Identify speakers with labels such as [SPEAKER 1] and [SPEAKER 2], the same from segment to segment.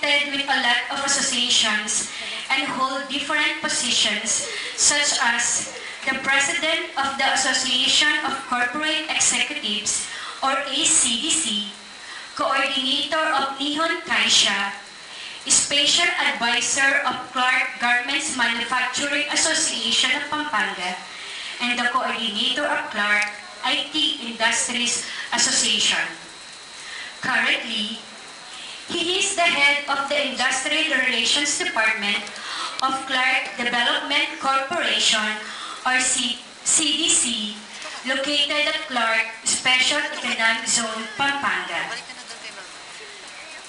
[SPEAKER 1] connected with a lot of associations and hold different positions such as the President of the Association of Corporate Executives or ACDC, Coordinator of Nihon Taisha, Special Advisor of Clark Garments Manufacturing Association of Pampanga, and the Coordinator of Clark IT Industries Association. Currently, he is the head of the Industrial Relations Department of Clark Development Corporation or CDC, located at Clark Special Economic Zone, Pampanga.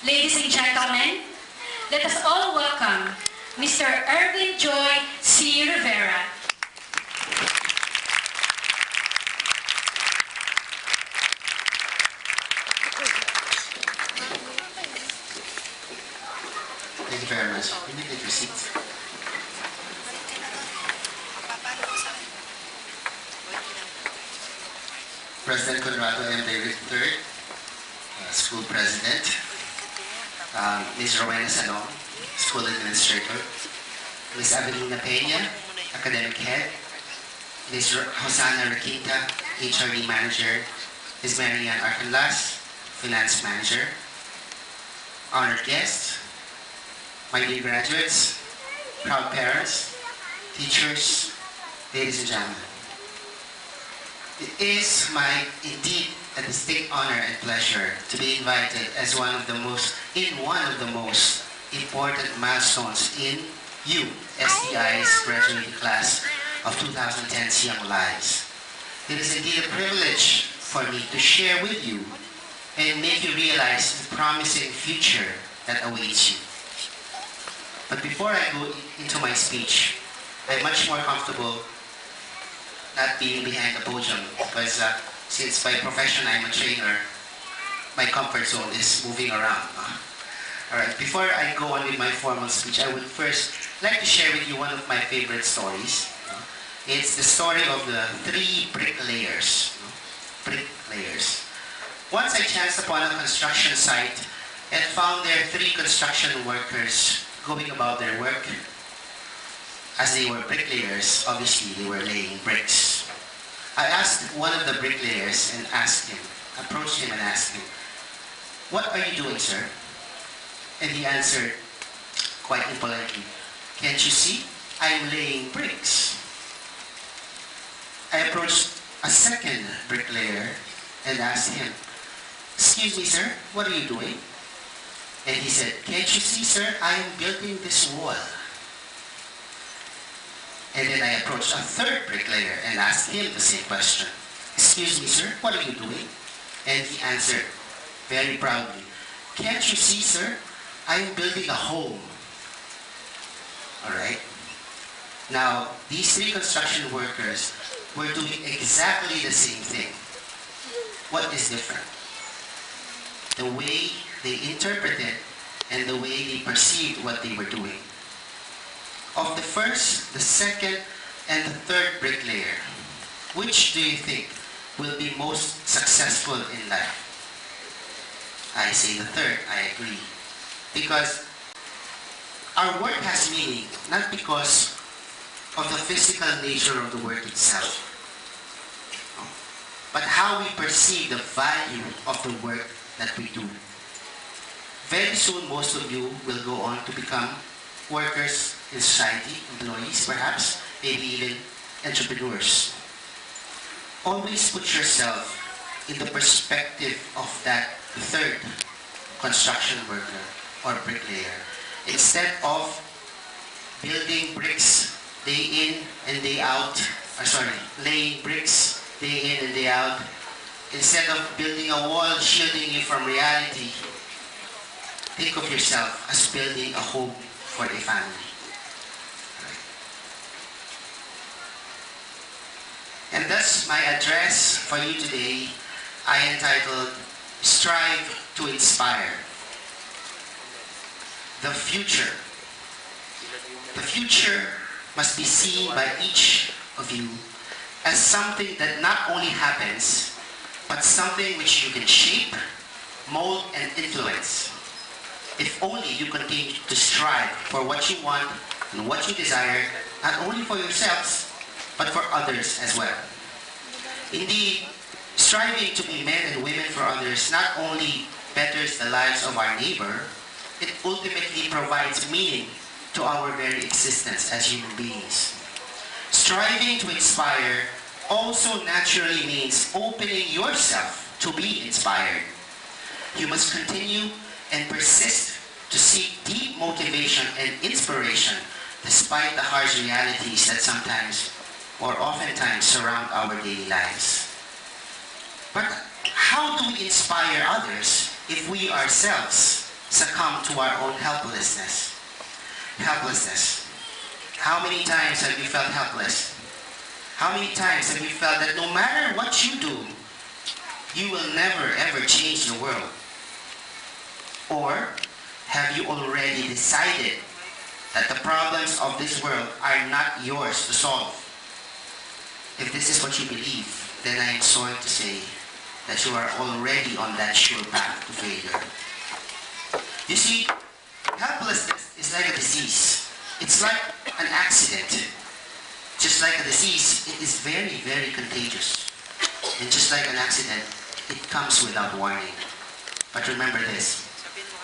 [SPEAKER 1] Ladies and gentlemen, let us all welcome Mr. Ervyn Joy C. Rivera.
[SPEAKER 2] Thank you very much. You may take your seats. President Conrado M. David III, School President, Ms. Rowena Salong, School Administrator, Ms. Avelina Peña, Academic Head, Ms. Hosanna Raquita, HRD Manager, Ms. Marianne Arcanlas, Finance Manager, honored guests, my dear graduates, proud parents, teachers, ladies and gentlemen. It is indeed a distinct honor and pleasure to be invited as one of the most important milestones in STI's graduating class of 2010's Young Lives. It is indeed a privilege for me to share with you and make you realize the promising future that awaits you. But before I go into my speech, I'm much more comfortable not being behind the podium because since by profession I'm a trainer, my comfort zone is moving around. Alright, before I go on with my formal speech, I would first like to share with you one of my favorite stories. It's the story of the three bricklayers. Bricklayers. Once I chanced upon a construction site and found there three construction workers going about their work. As they were bricklayers, obviously they were laying bricks. I asked one of the bricklayers and approached him and asked him, "What are you doing, sir?" And he answered quite impolitely, "Can't you see? I'm laying bricks." I approached a second bricklayer and asked him, "Excuse me, sir, what are you doing?" And he said, "Can't you see, sir, I am building this wall." And then I approached a third bricklayer and asked him the same question. "Excuse me, sir, what are you doing?" And he answered very proudly, "Can't you see, sir, I am building a home." Alright. Now, these three construction workers were doing exactly the same thing. What is different? The way they interpreted and the way they perceived what they were doing. Of the first, the second, and the third bricklayer, which do you think will be most successful in life? I say the third, I agree. Because our work has meaning, not because of the physical nature of the work itself, but how we perceive the value of the work that we do. Very soon, most of you will go on to become workers in society, employees perhaps, maybe even entrepreneurs. Always put yourself in the perspective of that third construction worker or bricklayer. Instead of building bricks day in and day out, laying bricks day in and day out, instead of building a wall shielding you from reality, think of yourself as building a home for a family. And thus, my address for you today, I entitled, Strive to Inspire. The future. The future must be seen by each of you as something that not only happens, but something which you can shape, mold, and influence. if only you continue to strive for what you want and what you desire, not only for yourselves, but for others as well. Indeed, striving to be men and women for others not only betters the lives of our neighbor, it ultimately provides meaning to our very existence as human beings. Striving to inspire also naturally means opening yourself to be inspired. You must continue and persist to seek deep motivation and inspiration despite the harsh realities that sometimes or oftentimes surround our daily lives. But how do we inspire others if we ourselves succumb to our own helplessness? Helplessness. How many times have you felt helpless? How many times have you felt that no matter what you do, you will never ever change the world? Or have you already decided that the problems of this world are not yours to solve? If this is what you believe, then I am sorry to say that you are already on that sure path to failure. You see, helplessness is like a disease. It's like an accident. Just like a disease, it is very, very contagious. And just like an accident, it comes without warning. But remember this,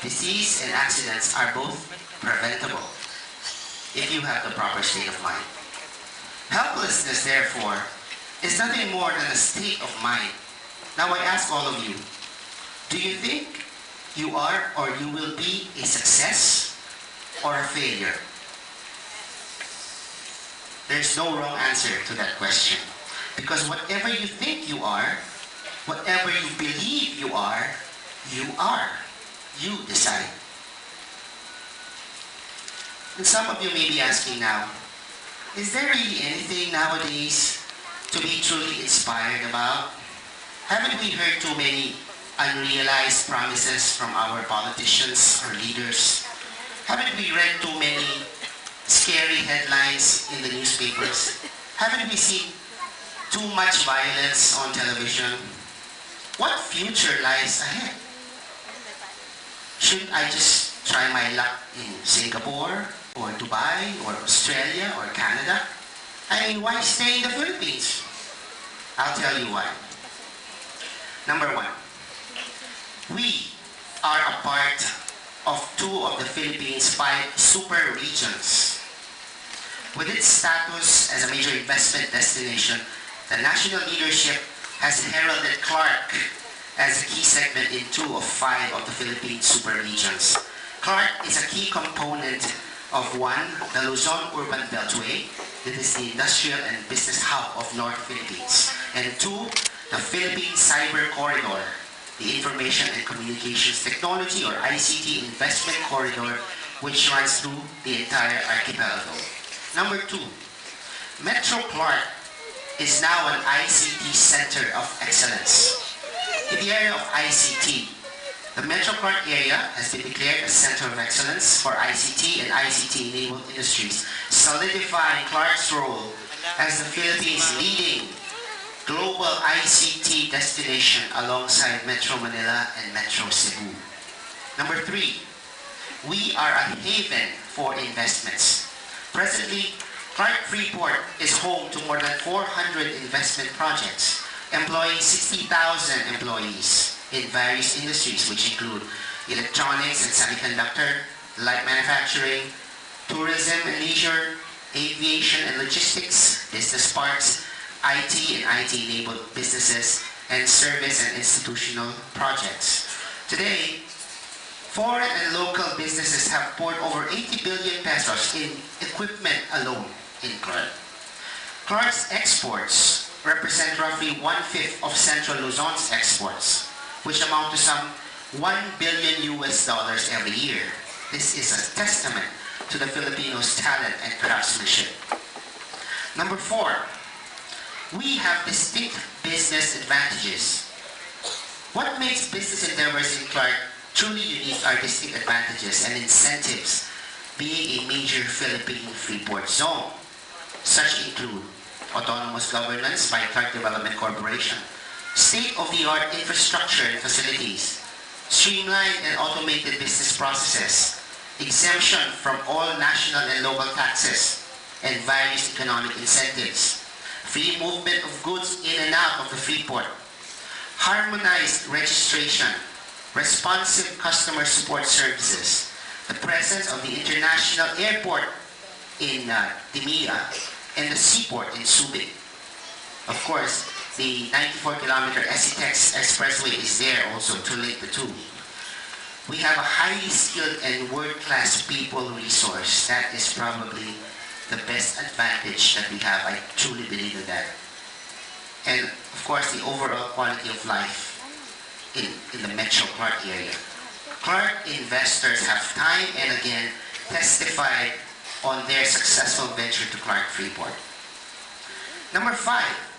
[SPEAKER 2] disease and accidents are both preventable if you have the proper state of mind. Helplessness, therefore, is nothing more than a state of mind. Now I ask all of you, do you think you are or you will be a success or a failure? There's no wrong answer to that question. Because whatever you think you are, whatever you believe you are, you are. You decide. And some of you may be asking now, is there really anything nowadays to be truly inspired about? Haven't we heard too many unrealized promises from our politicians or leaders? Haven't we read too many scary headlines in the newspapers? Haven't we seen too much violence on television? What future lies ahead? Should I just try my luck in Singapore or Dubai or Australia or Canada? I mean, why stay in the Philippines? I'll tell you why. Number one, we are a part of two of the Philippines' 5 super regions. With its status as a major investment destination, the national leadership has heralded Clark as a key segment in 2 of 5 of the Philippine super regions. Clark is a key component of 1, the Luzon Urban Beltway, that is the industrial and business hub of North Philippines, and 2, the Philippine Cyber Corridor, the Information and Communications Technology or ICT Investment Corridor, which runs through the entire archipelago. Number 2, Metro Clark is now an ICT Center of Excellence. In the area of ICT, the Metro Clark area has been declared a Center of Excellence for ICT and ICT-enabled industries, solidifying Clark's role as the Philippines' leading global ICT destination alongside Metro Manila and Metro Cebu. Number 3, we are a haven for investments. Presently, Clark Freeport is home to more than 400 investment projects, employing 60,000 employees in various industries, which include electronics and semiconductor, light manufacturing, tourism and leisure, aviation and logistics, business parks, IT and IT-enabled businesses, and service and institutional projects. Today, foreign and local businesses have poured over 80 billion pesos in equipment alone in Clark. Clark's exports represent roughly 1/5 of Central Luzon's exports, which amount to some $1 billion every year. This is a testament to the Filipinos' talent and craftsmanship. Number 4, we have distinct business advantages. What makes business endeavors in Clark truly unique are distinct advantages and incentives being a major Philippine Freeport zone. Such include autonomous governance by Clark Development Corporation, state-of-the-art infrastructure and facilities, streamlined and automated business processes, exemption from all national and local taxes, and various economic incentives, free movement of goods in and out of the free port, harmonized registration, responsive customer support services, the presence of the international airport in Timia, and the seaport in Subic. Of course, the 94-kilometer SETEX Expressway is there also to link the two. We have a highly skilled and world-class people resource. That is probably the best advantage that we have. I truly believe in that. And of course, the overall quality of life in the Metro Clark area. Clark investors have time and again testified on their successful venture to Clark Freeport. Number 5.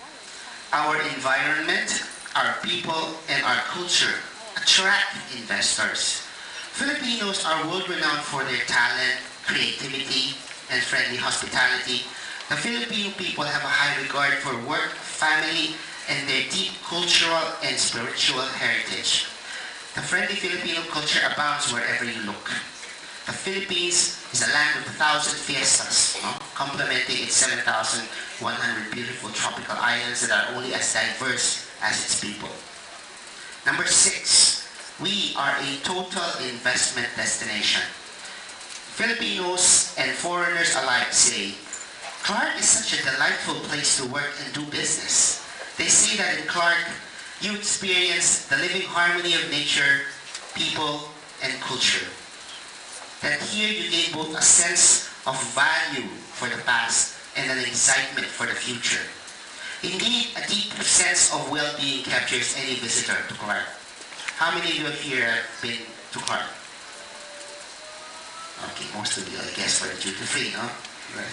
[SPEAKER 2] Our environment, our people, and our culture attract investors. Filipinos are world-renowned for their talent, creativity, and friendly hospitality. The Filipino people have a high regard for work, family, and their deep cultural and spiritual heritage. The friendly Filipino culture abounds wherever you look. The Philippines is a land of 1,000 fiestas, complementing its 7,100 beautiful tropical islands that are only as diverse as its people. Number 6, we are a total investment destination. Filipinos and foreigners alike say, Clark is such a delightful place to work and do business. They say that in Clark, you experience the living harmony of nature, people, and culture. That here you gain both a sense of value for the past and an excitement for the future. Indeed, a deep sense of well-being captures any visitor to Clark. How many of you here have been to Clark? Okay, most of you, I guess, for the duty-free, no? Right.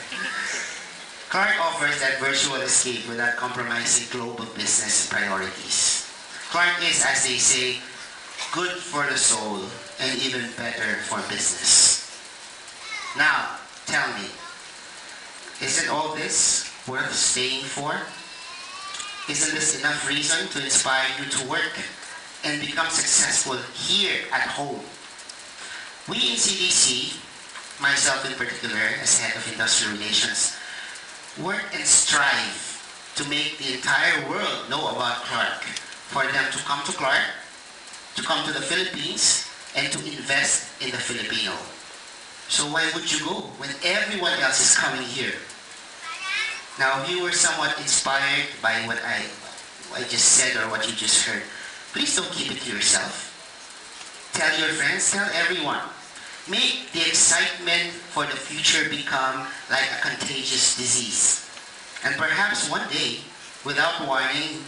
[SPEAKER 2] Clark offers that virtual escape without compromising global business priorities. Clark is, as they say, good for the soul and even better for business. Now, tell me, isn't all this worth staying for? Isn't this enough reason to inspire you to work and become successful here at home? We in CDC, myself in particular as head of industrial relations, work and strive to make the entire world know about Clark, for them to come to Clark, to come to the Philippines, and to invest in the Filipino. So why would you go when everyone else is coming here? Now, if you were somewhat inspired by what I just said or what you just heard, please don't keep it to yourself. Tell your friends, tell everyone. Make the excitement for the future become like a contagious disease. And perhaps one day, without warning,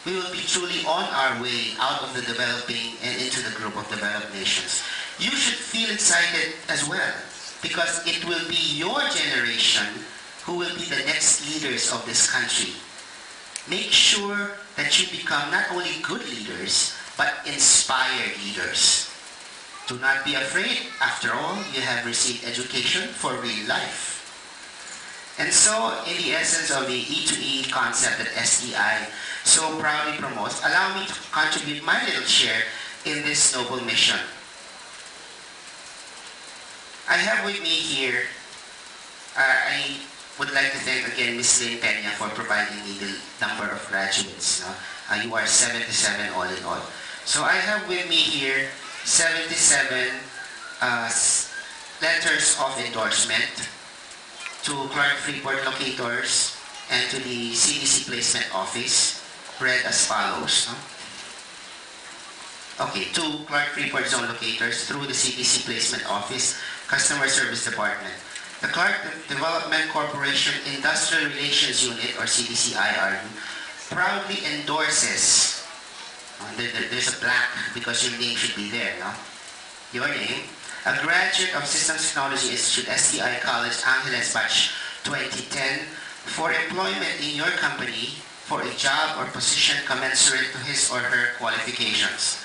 [SPEAKER 2] we will be truly on our way out of the developing and into the group of developed nations. You should feel excited as well, because it will be your generation who will be the next leaders of this country. Make sure that you become not only good leaders, but inspired leaders. Do not be afraid. After all, you have received education for real life. And so, in the essence of the E2E concept that STI so proudly promotes, allow me to contribute my little share in this noble mission. I have with me here, I would like to thank again Ms. Lynn Peña for providing me the number of graduates. No? You are 77 all in all. So I have with me here 77 letters of endorsement to Clark Freeport locators and to the CDC Placement Office, read as follows. No? Okay, to Clark Freeport Zone locators through the CDC Placement Office, Customer Service Department. The Clark Development Corporation Industrial Relations Unit, or CDCIRU, proudly endorses, there's a blank because your name should be there, no? Your name, a graduate of Systems Technology Institute, STI College, Angeles Batch 2010, for employment in your company for a job or position commensurate to his or her qualifications.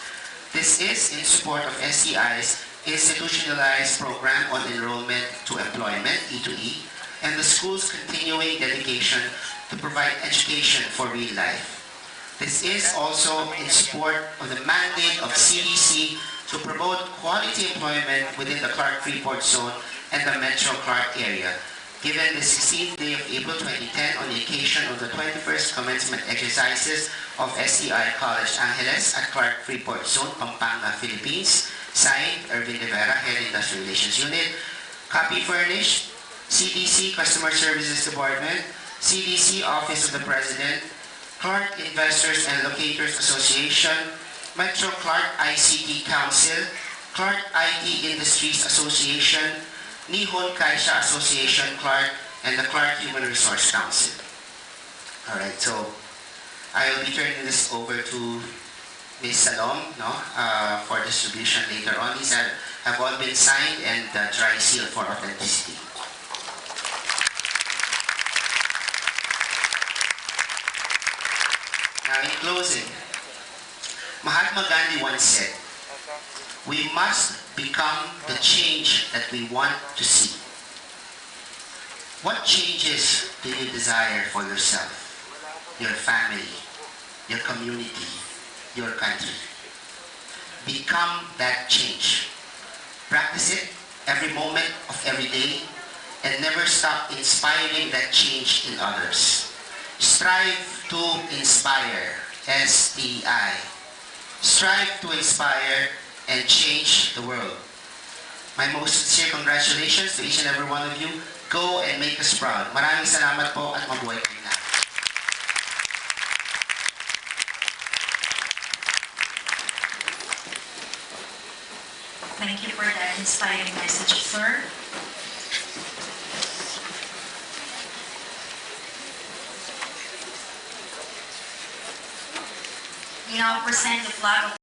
[SPEAKER 2] This is in support of STI's institutionalized program on enrollment to employment, E2E, and the school's continuing dedication to provide education for real life. This is also in support of the mandate of CDC to promote quality employment within the Clark-Freeport Zone and the Metro Clark area. Given the 16th day of April 2010 on the occasion of the 21st commencement exercises of STI College Angeles at Clark-Freeport Zone, Pampanga, Philippines, signed Ervyn Rivera, Head Industrial Relations Unit, copy furnished, CDC Customer Services Department, CDC Office of the President, Clark Investors and Locators Association, Metro Clark ICT Council, Clark IT Industries Association, Nihon Kaisha Association Clark, and the Clark Human Resource Council. Alright, so I will be turning this over to Ms. Salom for distribution later on. These have all been signed and dry sealed for authenticity. Now in closing, Mahatma Gandhi once said, "We must become the change that we want to see." What changes do you desire for yourself, your family, your community, your country? Become that change. Practice it every moment of every day and never stop inspiring that change in others. Strive to inspire, STI. Strive to inspire and change the world. My most sincere congratulations to each and every one of you. Go and make us proud. Maraming salamat po at mabuhay kayo na.
[SPEAKER 3] Thank you for that inspiring message, sir. We now present the flag of